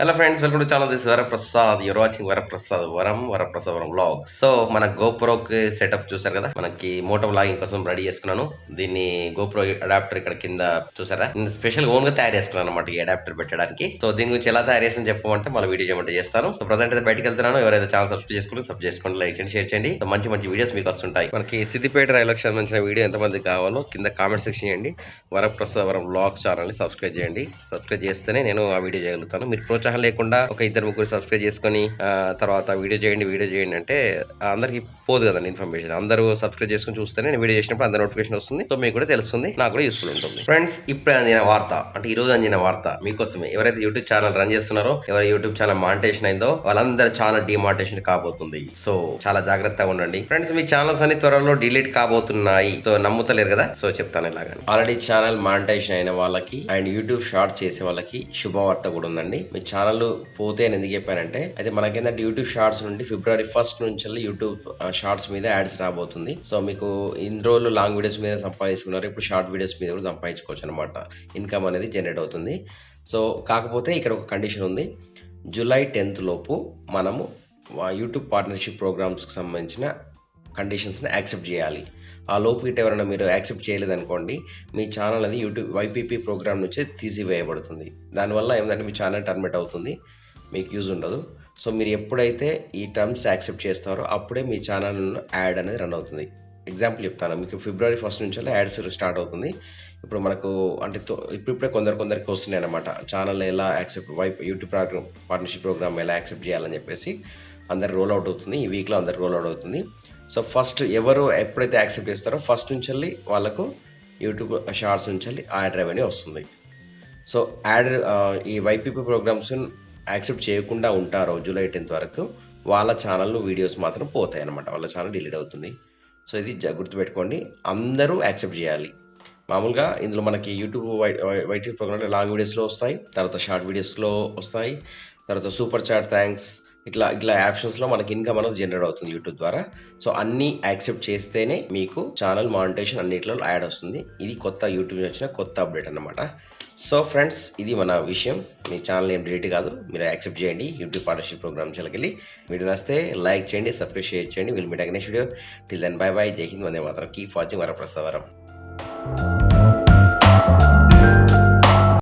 Hello friends, welcome to channel. This Varaprasad. You're watching Varaprasad వరం vlog. So మన గోప్రోకి setup చూసారు కదా, మనకి మోటో వ్లాగింగ్ కోసం రెడీ చేసుకున్నాను. దీన్ని గోప్రో అడాప్టర్ ఇక్కడ కింద చూసారా, నేను స్పెషల్ ఓన్ గా తయారు చేసుకున్నాను అనమాట ఈ అడాప్టర్ పెట్టడానికి. సో దీని గురించి ఎలా తయారు చేసి చెప్పమంటే మళ్ళీ వీడియో చేయమంటే చేస్తాను. సో ప్రజెంట్ అయితే బయటకు వెళ్తున్నాను. ఎవరైతే ఛానల్ సబ్స్క్రైబ్ చేసుకోండి, లైక్ చేయండి, షేర్ చేయండి. సో మంచి మంచి వీడియోస్ మీకు వస్తుంటాయి. మనకి సిద్దిపేట రైల్కి సంబంధించిన వీడియో ఎంతమంది కావాలో కింద కామెంట్ సెక్షన్ చేయండి. వరప్రసాద్ వరం వ్లాగ్ ఛానల్ ని సబ్స్క్రైబ్ చేయండి. సబ్స్క్రైబ్ చేస్తేనే నేను ఆ వీడియో చేయగలుగుతాను. మీరు ప్రోత్సాహం లేకుండా ఒక ఇద్దరు ముగ్గురు సబ్స్క్రైబ్ చేసుకొని తర్వాత వీడియో చేయండి అంటే అందరికి పోదు కదండి ఇన్ఫర్మేషన్. అందరూ సబ్స్క్రైబ్ చేసుకుని చూస్తేనే నేను వీడియో చేసినప్పుడు అందరు నోటిఫికేషన్ వస్తుంది. సో మీకు కూడా తెలుస్తుంది, నాకు కూడా యూస్ఫుల్ ఉంటుంది. ఫ్రెండ్స్, ఇప్పుడే అందిన వార్త, అంటే ఈ రోజు అందిన వార్త మీకోసమే. ఎవరైతే యూట్యూబ్ ఛానల్ రన్ చేస్తున్నారో, ఎవరైతే యూట్యూబ్ ఛానల్ మానిటైజేషన్ అయిందో వాళ్ళందరూ ఛానల్ డిమానిటైజేషన్ కాబోతుంది. సో చాలా జాగ్రత్తగా ఉండండి ఫ్రెండ్స్. మీ ఛానల్స్ అన్ని త్వరలో డిలీట్ కాబోతున్నాయి. సో నమ్ముతలేరు కదా, సో చెప్తాను ఇలాగా. ఆల్రెడీ ఛానల్ మానిటైజేషన్ అయిన వాళ్ళకి అండ్ యూట్యూబ్ షార్ట్స్ చేసే వాళ్ళకి శుభవార్త కూడా ఉందండి. మీ ఛానల్ పోతే అని ఎందుకు చెప్పానంటే, అయితే మనకేంటంటే యూట్యూబ్ షార్ట్స్ నుండి February 1st నుంచి యూట్యూబ్ షార్ట్స్ మీద యాడ్స్ రాబోతుంది. సో మీకు ఇన్ని రోజులు లాంగ్ వీడియోస్ మీద సంపాదించుకున్నారు, ఇప్పుడు షార్ట్ వీడియోస్ మీద కూడా సంపాదించుకోవచ్చు అనమాట. ఇన్కమ్ అనేది జనరేట్ అవుతుంది. సో కాకపోతే ఇక్కడ ఒక కండిషన్ ఉంది. July 10th లోపు మనము యూట్యూబ్ పార్ట్నర్షిప్ ప్రోగ్రామ్స్కి సంబంధించిన కండిషన్స్ని యాక్సెప్ట్ చేయాలి. ఆ లోపు ఇటు ఎవరైనా మీరు యాక్సెప్ట్ చేయలేదనుకోండి, మీ ఛానల్ అది యూట్యూబ్ YPP ప్రోగ్రామ్ నుంచి తీసివేయబడుతుంది. దానివల్ల ఏంటంటే మీ ఛానల్ టర్మినేట్ అవుతుంది, మీకు యూజ్ ఉండదు. సో మీరు ఎప్పుడైతే ఈ టర్మ్స్ యాక్సెప్ట్ చేస్తారో అప్పుడే మీ ఛానల్ యాడ్ అనేది రన్ అవుతుంది. ఎగ్జాంపుల్ చెప్తాను మీకు. February 1st నుంచి యాడ్స్ స్టార్ట్ అవుతుంది. ఇప్పుడు మనకు అంటే ఇప్పుడిప్పుడే కొందరికి వస్తున్నాయి అనమాట. ఛానల్ ఎలా యాక్సెప్ట్ యూట్యూబ్ పార్ట్నర్షిప్ ప్రోగ్రామ్ ఎలా యాక్సెప్ట్ చేయాలని చెప్పేసి అందరికి రోల్ అవుట్ అవుతుంది. ఈ వీక్లో అందరికి రోల్ అవుట్ అవుతుంది. సో ఫస్ట్ ఎవరు ఎప్పుడైతే యాక్సెప్ట్ చేస్తారో ఫస్ట్ నుంచి వాళ్ళకు యూట్యూబ్ షార్ట్స్ నుంచి యాడ్ రెవెన్యూ వస్తుంది. సో యాడ్ ఈ YPP ప్రోగ్రామ్స్ యాక్సెప్ట్ చేయకుండా ఉంటారో July 10th వరకు, వాళ్ళ ఛానల్ వీడియోస్ మాత్రం పోతాయి అనమాట. వాళ్ళ ఛానల్ డిలీట్ అవుతుంది. సో ఇది గుర్తుపెట్టుకోండి, అందరూ యాక్సెప్ట్ చేయాలి. మామూలుగా ఇందులో మనకి యూట్యూబ్ YPP ప్రోగ్రామ్ లాంగ్ వీడియోస్లో వస్తాయి, తర్వాత షార్ట్ వీడియోస్లో వస్తాయి, తర్వాత సూపర్ చాట్, థ్యాంక్స్, ఇట్లా ఆప్షన్స్లో మనకి ఇన్కమ్ అనేది జనరేట్ అవుతుంది యూట్యూబ్ ద్వారా. సో అన్నీ యాక్సెప్ట్ చేస్తేనే మీకు ఛానల్ మానిటైజేషన్ అన్నిట్లో యాడ్ వస్తుంది. ఇది కొత్త యూట్యూబ్ వచ్చిన కొత్త అప్డేట్ అనమాట. సో ఫ్రెండ్స్, ఇది మన విషయం. మీ ఛానల్ ఏం డిలీట్ కాదు, మీరు యాక్సెప్ట్ చేయండి యూట్యూబ్ పార్ట్నర్షిప్ ప్రోగ్రామ్ వెళ్ళి. వీడియో నచ్చితే లైక్ చేయండి, సబ్స్క్రైబ్ షేర్ చేయండి. Will meet next video. Till then bye bye. జై హింద్, వందే మాతరం. కీప్ వాచింగ్ వరప్రసాద్ వరం.